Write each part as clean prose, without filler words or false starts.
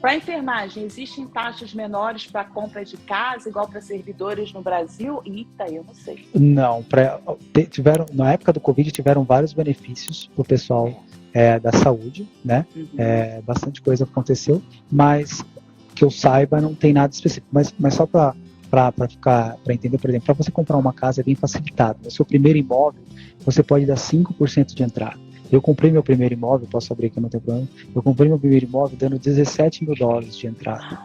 Para enfermagem, existem taxas menores para compra de casa, igual para servidores no Brasil? Eita, eu não sei. Não, na época do Covid tiveram vários benefícios para o pessoal da saúde, né? Bastante coisa aconteceu, mas que eu saiba não tem nada específico. Mas só para entender, por exemplo, para você comprar uma casa é bem facilitado. No seu primeiro imóvel, você pode dar 5% de entrada. Eu comprei meu primeiro imóvel, posso abrir aqui, não tem problema. Eu comprei meu primeiro imóvel dando $17 mil de entrada.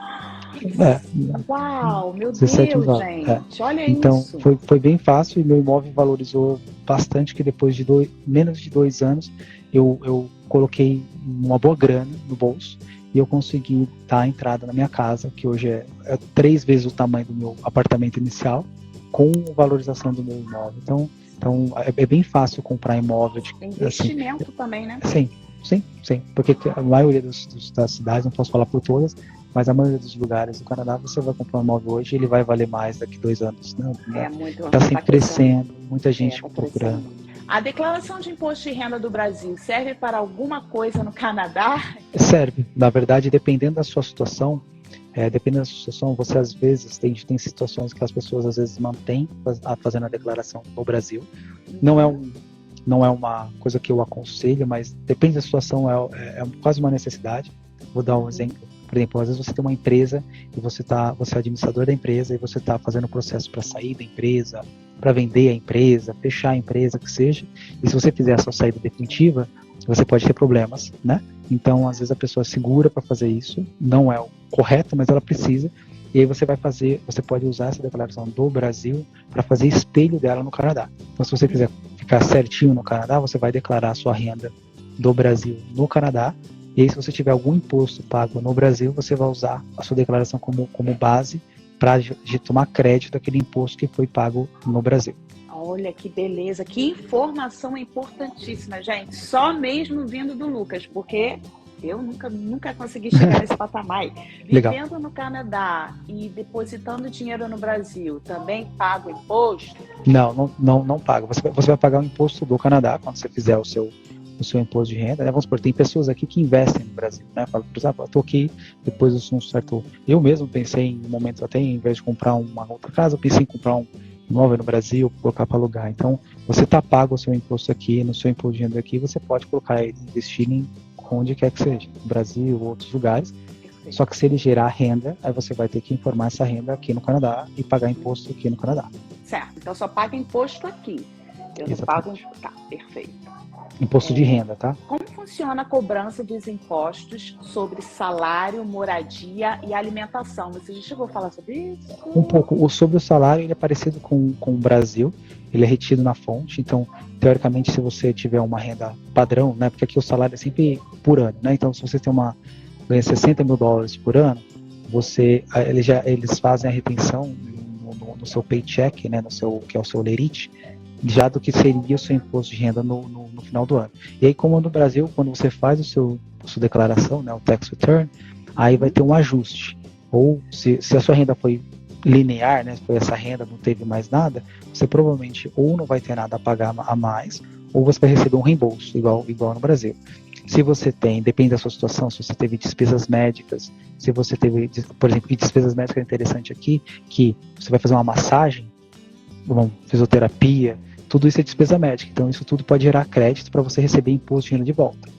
Uau, meu Deus, 17 mil, gente, olha então, isso. Foi bem fácil e meu imóvel valorizou bastante, que depois de menos de 2 anos, eu coloquei uma boa grana no bolso e eu consegui dar a entrada na minha casa, que hoje é 3 vezes o tamanho do meu apartamento inicial, com valorização do meu imóvel. Então é bem fácil comprar imóvel. Investimento assim, também, né? Sim, porque a maioria das cidades, não posso falar por todas, mas a maioria dos lugares do Canadá, você vai comprar um imóvel hoje e ele vai valer mais daqui 2 anos. Está sempre crescendo, muita gente procurando. A declaração de imposto de renda do Brasil serve para alguma coisa no Canadá? Serve. Na verdade, dependendo da sua situação, você às vezes tem situações que as pessoas às vezes mantêm fazendo a declaração no Brasil. Não é uma coisa que eu aconselho, mas depende da situação, é quase uma necessidade. Vou dar um exemplo. Por exemplo, às vezes você tem uma empresa e você é administrador da empresa e você está fazendo o processo para sair da empresa, para vender a empresa, fechar a empresa, que seja. E se você fizer a sua saída definitiva, você pode ter problemas, né? Então, às vezes a pessoa segura para fazer isso, não é o correto, mas ela precisa. E aí você pode usar essa declaração do Brasil para fazer espelho dela no Canadá. Então, se você quiser ficar certinho no Canadá, você vai declarar a sua renda do Brasil no Canadá. E aí, se você tiver algum imposto pago no Brasil, você vai usar a sua declaração como base para tomar crédito daquele imposto que foi pago no Brasil. Olha que beleza, que informação importantíssima, gente. Só mesmo vindo do Lucas, porque eu nunca consegui chegar nesse patamar. Vivendo no Canadá e depositando dinheiro no Brasil, também pago imposto? Não paga. Você vai pagar o imposto do Canadá quando você fizer o seu imposto de renda, né? Vamos supor, tem pessoas aqui que investem no Brasil, né? Fala, por exemplo, eu estou aqui, depois de um certo... Eu mesmo pensei em momentos até, em vez de comprar uma outra casa, eu pensei em comprar um imóvel no Brasil, colocar para alugar. Então, você está pago o seu imposto aqui, no seu imposto de renda aqui, você pode colocar ele, investir em onde quer que seja, no Brasil ou outros lugares. Só que se ele gerar renda, aí você vai ter que informar essa renda aqui no Canadá e pagar imposto aqui no Canadá. Certo, então só paga imposto aqui. Eu não pago... Tá, perfeito. Imposto de renda, tá? Como funciona a cobrança dos impostos sobre salário, moradia e alimentação? Você já chegou a falar sobre isso? Um pouco. Sobre o salário, ele é parecido com o Brasil. Ele é retido na fonte. Então, teoricamente, se você tiver uma renda padrão, né? Porque aqui o salário é sempre por ano, né? Então, se você ganha $60 mil por ano, eles fazem a retenção no seu paycheck, né? Que é o seu lerite, já do que seria o seu imposto de renda no final do ano. E aí, como no Brasil, quando você faz a sua declaração, né, o tax return, aí vai ter um ajuste. Ou se a sua renda foi linear, né, foi essa renda, não teve mais nada, você provavelmente ou não vai ter nada a pagar a mais, ou você vai receber um reembolso, igual no Brasil. Se você depende da sua situação, se você teve despesas médicas, se você teve, por exemplo, e despesas médicas é interessante aqui, que você vai fazer uma massagem, uma fisioterapia, tudo isso é despesa médica, então isso tudo pode gerar crédito para você receber imposto de renda de volta.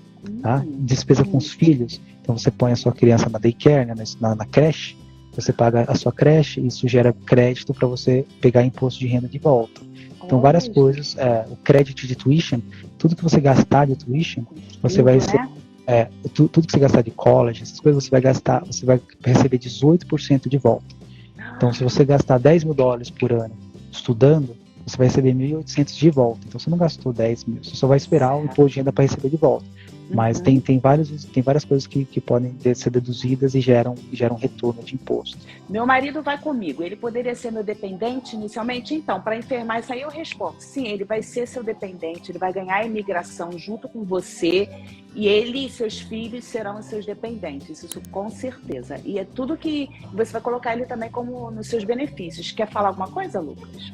Tá? Despesa com os filhos, então você põe a sua criança na daycare, né, na creche, você paga a sua creche, isso gera crédito para você pegar imposto de renda de volta. Então várias coisas, o crédito de tuition, tudo que você gastar de tuition, você vai receber, tudo que você gastar de college, essas coisas você vai receber 18% de volta. Então se você gastar $10 mil por ano estudando, você vai receber 1.800 de volta. Então você não gastou 10 mil, você só vai esperar o imposto de renda para receber de volta. Mas tem várias coisas que podem ser deduzidas e geram retorno de imposto. Meu marido vai comigo, ele poderia ser meu dependente inicialmente? Então, para enfermar isso aí eu respondo, sim, ele vai ser seu dependente, ele vai ganhar a imigração junto com você e ele e seus filhos serão seus dependentes, isso com certeza. E é tudo que você vai colocar ele também como nos seus benefícios. Quer falar alguma coisa, Lucas?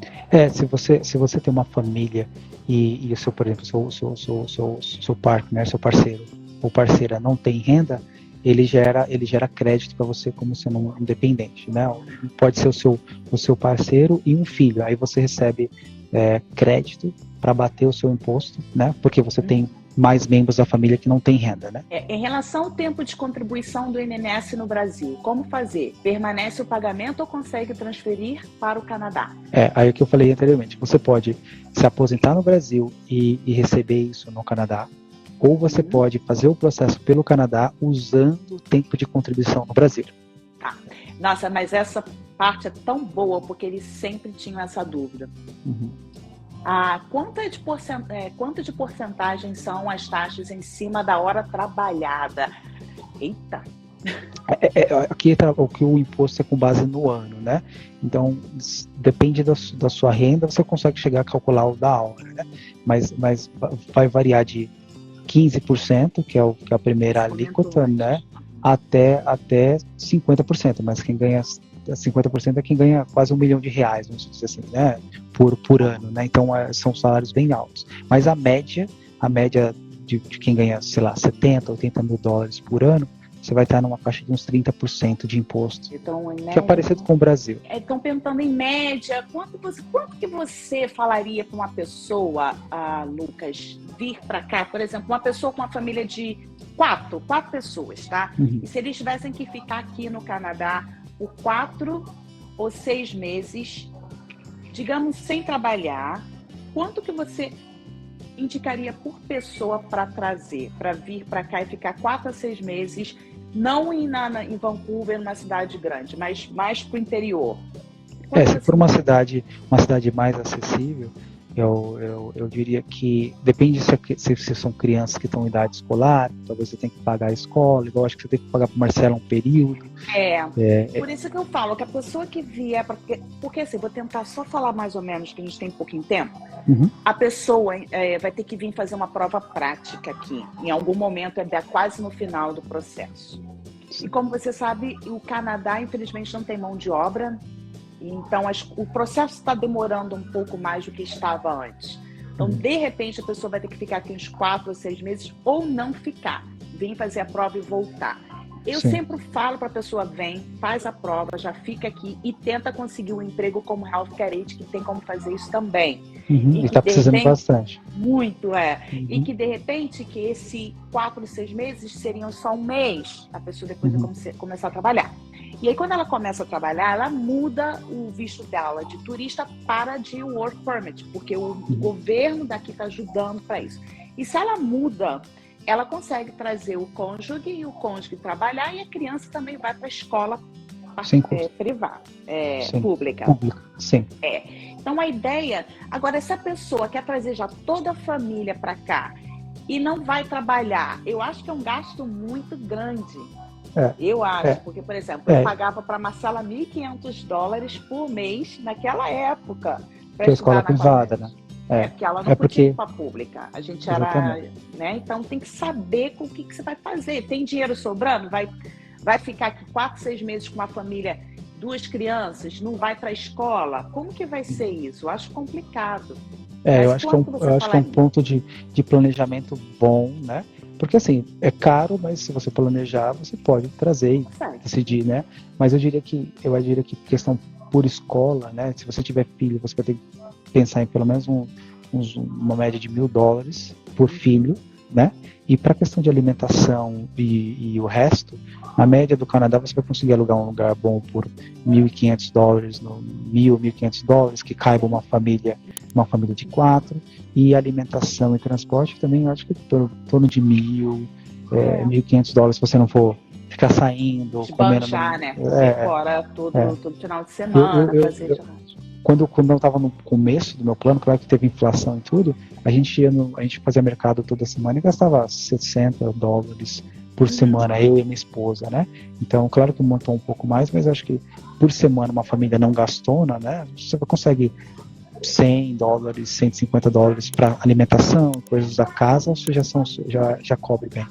Se você tem uma família e o seu, por exemplo, seu partner, seu parceiro ou parceira não tem renda, ele gera crédito para você como sendo um independente, né? Pode ser o seu parceiro e um filho. Aí você recebe crédito para bater o seu imposto, né? Porque você tem mais membros da família que não tem renda, né? Em relação ao tempo de contribuição do INSS no Brasil, como fazer? Permanece o pagamento ou consegue transferir para o Canadá? Aí o que eu falei anteriormente, você pode se aposentar no Brasil e receber isso no Canadá, ou você pode fazer o processo pelo Canadá usando o tempo de contribuição no Brasil. Tá. Nossa, mas essa parte é tão boa, porque eles sempre tinham essa dúvida. Quanto de porcentagem são as taxas em cima da hora trabalhada? Eita! Aqui o que o imposto é com base no ano, né? Então, depende da sua renda, você consegue chegar a calcular o da hora, né? Mas vai variar de 15%, que é a primeira alíquota, né? Até 50%, mas quem ganha 50% é quem ganha quase R$1 milhão, vamos dizer assim, né? Por ano, né? Então são salários bem altos. Mas a média de quem ganha, sei lá, 70, 80 mil dólares por ano, você vai estar numa faixa de uns 30% de imposto, então, média, que é parecido com o Brasil. Estão perguntando em média, quanto que você falaria para uma pessoa, Lucas, vir para cá? Por exemplo, uma pessoa com uma família de quatro pessoas, tá? E se eles tivessem que ficar aqui no Canadá por 4 ou 6 meses, digamos, sem trabalhar, quanto que você indicaria por pessoa para trazer, para vir para cá e ficar 4 a 6 meses, não em Vancouver, numa cidade grande, mas mais para o interior? Se for uma cidade mais acessível, eu diria que depende se são crianças que estão em idade escolar, talvez você tenha que pagar a escola, igual acho que você tem que pagar para o Marcelo um período. Por isso que eu falo que a pessoa que vier, porque assim, vou tentar só falar mais ou menos, que a gente tem pouquinho tempo. A pessoa vai ter que vir fazer uma prova prática aqui, em algum momento, quase no final do processo. E como você sabe, o Canadá, infelizmente, não tem mão de obra. Então, o processo está demorando um pouco mais do que estava antes. Então, de repente, a pessoa vai ter que ficar aqui uns 4 ou 6 meses ou não ficar. Vem fazer a prova e voltar. Eu sempre falo para a pessoa, vem, faz a prova, já fica aqui e tenta conseguir um emprego como Healthcare Aid, que tem como fazer isso também. E está precisando bastante. Muito, E que, de repente, que esse 4 ou 6 meses seriam só um mês, a pessoa depois vai começar a trabalhar. E aí, quando ela começa a trabalhar, ela muda o visto dela de turista para de work permit, porque o governo daqui está ajudando para isso. E se ela muda, ela consegue trazer o cônjuge e o cônjuge trabalhar, e a criança também vai para a escola privada, pública. Sim. Então, a ideia... Agora, se a pessoa quer trazer já toda a família para cá e não vai trabalhar, eu acho que é um gasto muito grande. Eu acho, porque, por exemplo, eu pagava para a Marcela $1.500 por mês naquela época. Que é escola privada, né? Porque ela não podia ir para a pública. A gente era... Né? Então, tem que saber com o que você vai fazer. Tem dinheiro sobrando? Vai ficar aqui 4, 6 meses com uma família, 2 crianças? Não vai para a escola? Como que vai ser isso? Eu acho complicado. Eu acho que é um ponto de planejamento bom, né? Porque, assim, é caro, mas se você planejar, você pode trazer e decidir, né? Mas eu diria que questão por escola, né? Se você tiver filho, você vai ter que pensar em pelo menos uma média de $1.000 por filho, né? E para a questão de alimentação e o resto, a média do Canadá você vai conseguir alugar um lugar bom por $1.500, $1.500, que caiba uma família de 4, e alimentação e transporte também, eu acho que em torno de $1.500 se você não for ficar saindo, comendo. Né? Fora todo final de semana, fazer quando eu estava no começo do meu plano, claro que teve inflação e tudo, a gente fazia mercado toda semana e gastava $60 por semana, eu e minha esposa, né? Então, claro que montou um pouco mais, mas acho que por semana uma família não gastona, né? Você consegue $100, $150 para alimentação, coisas da casa, já cobre bem.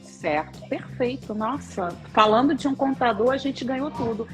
Certo, perfeito. Nossa, falando de um contador, a gente ganhou tudo.